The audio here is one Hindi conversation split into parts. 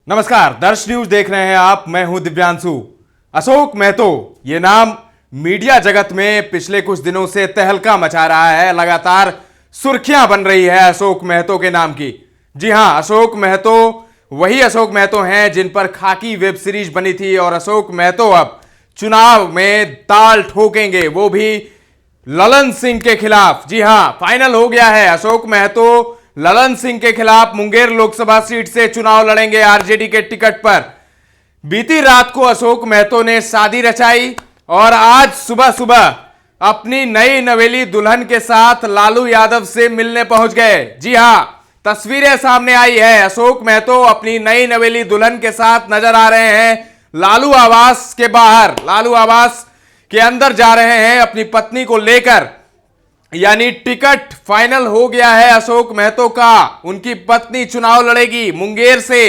नमस्कार, दर्श न्यूज देख रहे हैं आप। मैं हूं दिव्यांशु। अशोक महतो ये नाम मीडिया जगत में पिछले कुछ दिनों से तहलका मचा रहा है। लगातार सुर्खियां बन रही है अशोक महतो के नाम की। जी हां, अशोक महतो वही अशोक महतो हैं जिन पर खाकी वेब सीरीज बनी थी और अशोक महतो अब चुनाव में ताल ठोकेंगे, वो भी ललन सिंह के खिलाफ। जी हां, फाइनल हो गया है। अशोक महतो ललन सिंह के खिलाफ मुंगेर लोकसभा सीट से चुनाव लड़ेंगे आरजेडी के टिकट पर। बीती रात को अशोक महतो ने शादी रचाई और आज सुबह सुबह अपनी नई नवेली दुल्हन के साथ लालू यादव से मिलने पहुंच गए। जी हां, तस्वीरें सामने आई है। अशोक महतो अपनी नई नवेली दुल्हन के साथ नजर आ रहे हैं लालू आवास के बाहर। लालू आवास के अंदर जा रहे हैं अपनी पत्नी को लेकर। यानी टिकट फाइनल हो गया है अशोक महतो का। उनकी पत्नी चुनाव लड़ेगी मुंगेर से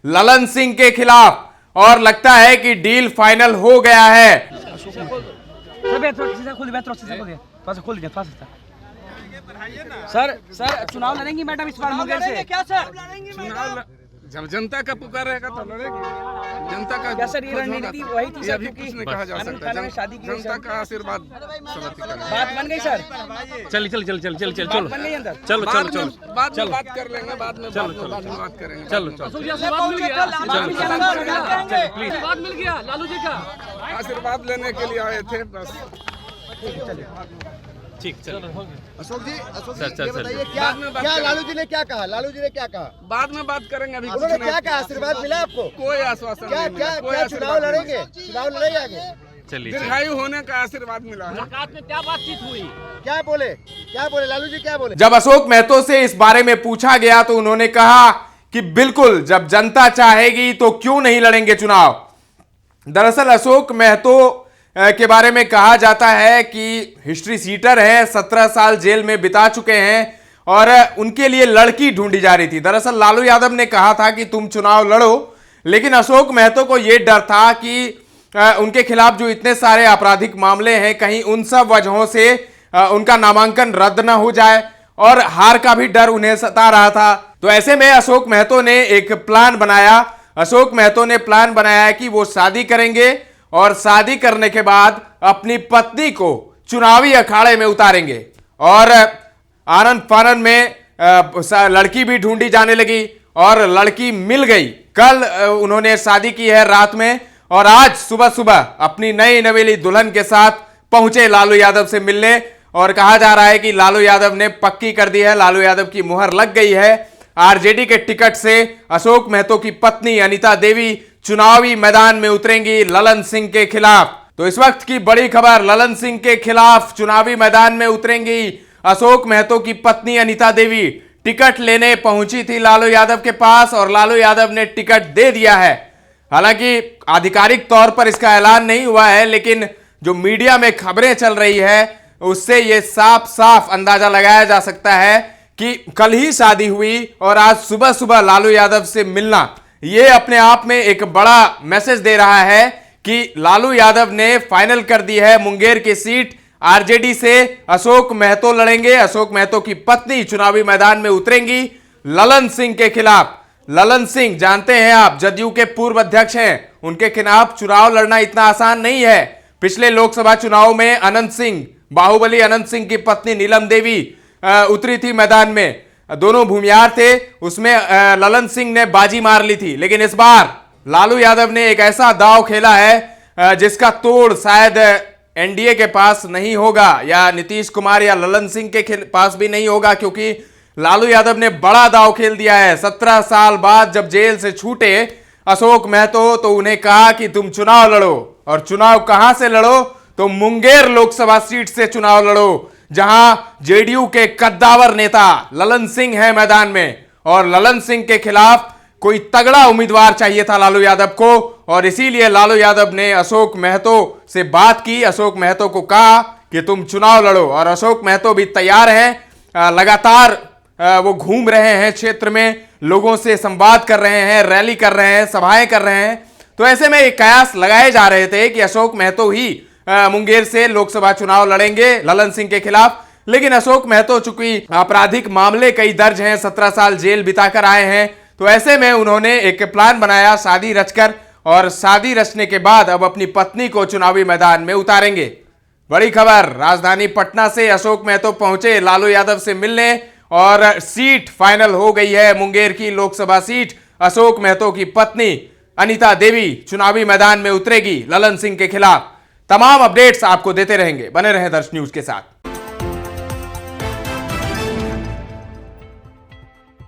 ललन सिंह के खिलाफ और लगता है कि डील फाइनल हो गया है। सर चुनाव लड़ेंगी मैडम इस बार मुंगेर से? क्या सर? जब जनता का पुकार रहेगा तो लड़ेगी। जनता का क्या सर ये रणनीति वही थी सर? कुछ नहीं कहा जा सकता। शादी की जनता का आशीर्वाद बात बन गई सर। चल चल चल चल चल चल चलो बन गई अंदर। चलो चलो चलो बाद में बात कर लेंगे। बाद में बात करेंगे। चलो चलो आशीर्वाद मिल गया लालू जी का। आशीर्वाद लेने के लिए आए थे बस। ठीक चलो। अशोक जी चल, ये बताइए क्या बाद में बात क्या करेंगे। लालू जी ने क्या कहा? लालू जी ने क्या कहा? बाद में बात करेंगे। अभी उन्होंने कुछ नहीं। क्या कहा? आशीर्वाद मिला आपको? कोई आश्वासन क्या नहीं क्या मिला। कोई क्या चुनाव आशीर्वाद नहीं लड़ेंगे? चुनाव लड़ेंगे आगे? चलिए चलिए। दीर्घायु होने का आशीर्वाद मिला है। मुलाकात में क्या बातचीत हुई? क्या बोले? क्या बोले लालू जी? क्या बोले? जब अशोक महतो से इस बारे में पूछा गया तो उन्होंने कहा कि बिल्कुल, जब जनता चाहेगी तो क्यों नहीं लड़ेंगे चुनाव। दरअसल अशोक महतो के बारे में कहा जाता है कि हिस्ट्री सीटर है, 17 साल जेल में बिता चुके हैं और उनके लिए लड़की ढूंढी जा रही थी। दरअसल लालू यादव ने कहा था कि तुम चुनाव लड़ो, लेकिन अशोक महतो को यह डर था कि उनके खिलाफ जो इतने सारे आपराधिक मामले हैं, कहीं उन सब वजहों से उनका नामांकन रद्द न हो जाए और हार का भी डर उन्हें सता रहा था। तो ऐसे में अशोक महतो ने एक प्लान बनाया। अशोक महतो ने प्लान बनाया कि वो शादी करेंगे और शादी करने के बाद अपनी पत्नी को चुनावी अखाड़े में उतारेंगे और आनंद फानन में लड़की भी ढूंढी जाने लगी और लड़की मिल गई। कल उन्होंने शादी की है रात में और आज सुबह सुबह अपनी नई नवेली दुल्हन के साथ पहुंचे लालू यादव से मिलने और कहा जा रहा है कि लालू यादव ने पक्की कर दी है, लालू यादव की मुहर लग गई है। आरजेडी के टिकट से अशोक महतो की पत्नी अनीता देवी चुनावी मैदान में उतरेंगी ललन सिंह के खिलाफ। तो इस वक्त की बड़ी खबर, ललन सिंह के खिलाफ चुनावी मैदान में उतरेंगी अशोक महतो की पत्नी अनीता देवी। टिकट लेने पहुंची थी लालू यादव के पास और लालू यादव ने टिकट दे दिया है। हालांकि आधिकारिक तौर पर इसका ऐलान नहीं हुआ है, लेकिन जो मीडिया में खबरें चल रही है उससे यह साफ साफ अंदाजा लगाया जा सकता है कि कल ही शादी हुई और आज सुबह सुबह लालू यादव से मिलना, यह अपने आप में एक बड़ा मैसेज दे रहा है कि लालू यादव ने फाइनल कर दी है मुंगेर की सीट। आरजेडी से अशोक महतो लड़ेंगे। अशोक महतो की पत्नी चुनावी मैदान में उतरेंगी ललन सिंह के खिलाफ। ललन सिंह जानते हैं आप, जदयू के पूर्व अध्यक्ष हैं। उनके खिलाफ चुनाव लड़ना इतना आसान नहीं है। पिछले लोकसभा चुनाव में अनंत सिंह, बाहुबली अनंत सिंह की पत्नी नीलम देवी उतरी थी मैदान में। दोनों भूमियार थे, उसमें ललन सिंह ने बाजी मार ली थी। लेकिन इस बार लालू यादव ने एक ऐसा दांव खेला है जिसका तोड़ शायद एनडीए के पास नहीं होगा या नीतीश कुमार या ललन सिंह के पास भी नहीं होगा, क्योंकि लालू यादव ने बड़ा दांव खेल दिया है। 17 साल बाद जब जेल से छूटे अशोक महतो तो उन्हें कहा कि तुम चुनाव लड़ो, और चुनाव कहां से लड़ो तो मुंगेर लोकसभा सीट से चुनाव लड़ो, जहां जेडीयू के कद्दावर नेता ललन सिंह है मैदान में। और ललन सिंह के खिलाफ कोई तगड़ा उम्मीदवार चाहिए था लालू यादव को, और इसीलिए लालू यादव ने अशोक महतो से बात की। अशोक महतो को कहा कि तुम चुनाव लड़ो, और अशोक महतो भी तैयार हैं। लगातार वो घूम रहे हैं क्षेत्र में, लोगों से संवाद कर रहे हैं, रैली कर रहे हैं, सभाएं कर रहे हैं। तो ऐसे में एक कयास लगाए जा रहे थे कि अशोक महतो ही मुंगेर से लोकसभा चुनाव लड़ेंगे ललन सिंह के खिलाफ। लेकिन अशोक महतो चूंकि आपराधिक मामले कई दर्ज हैं, 17 साल जेल बिताकर आए हैं, तो ऐसे में उन्होंने एक प्लान बनाया शादी रचकर, और शादी रचने के बाद अब अपनी पत्नी को चुनावी मैदान में उतारेंगे। बड़ी खबर राजधानी पटना से अशोक महतो पहुंचे लालू यादव से मिलने, और सीट फाइनल हो गई है। मुंगेर की लोकसभा सीट अशोक महतो की पत्नी अनीता देवी चुनावी मैदान में उतरेगी ललन सिंह के खिलाफ। तमाम अपडेट्स आपको देते रहेंगे, बने रहें दर्श न्यूज के साथ।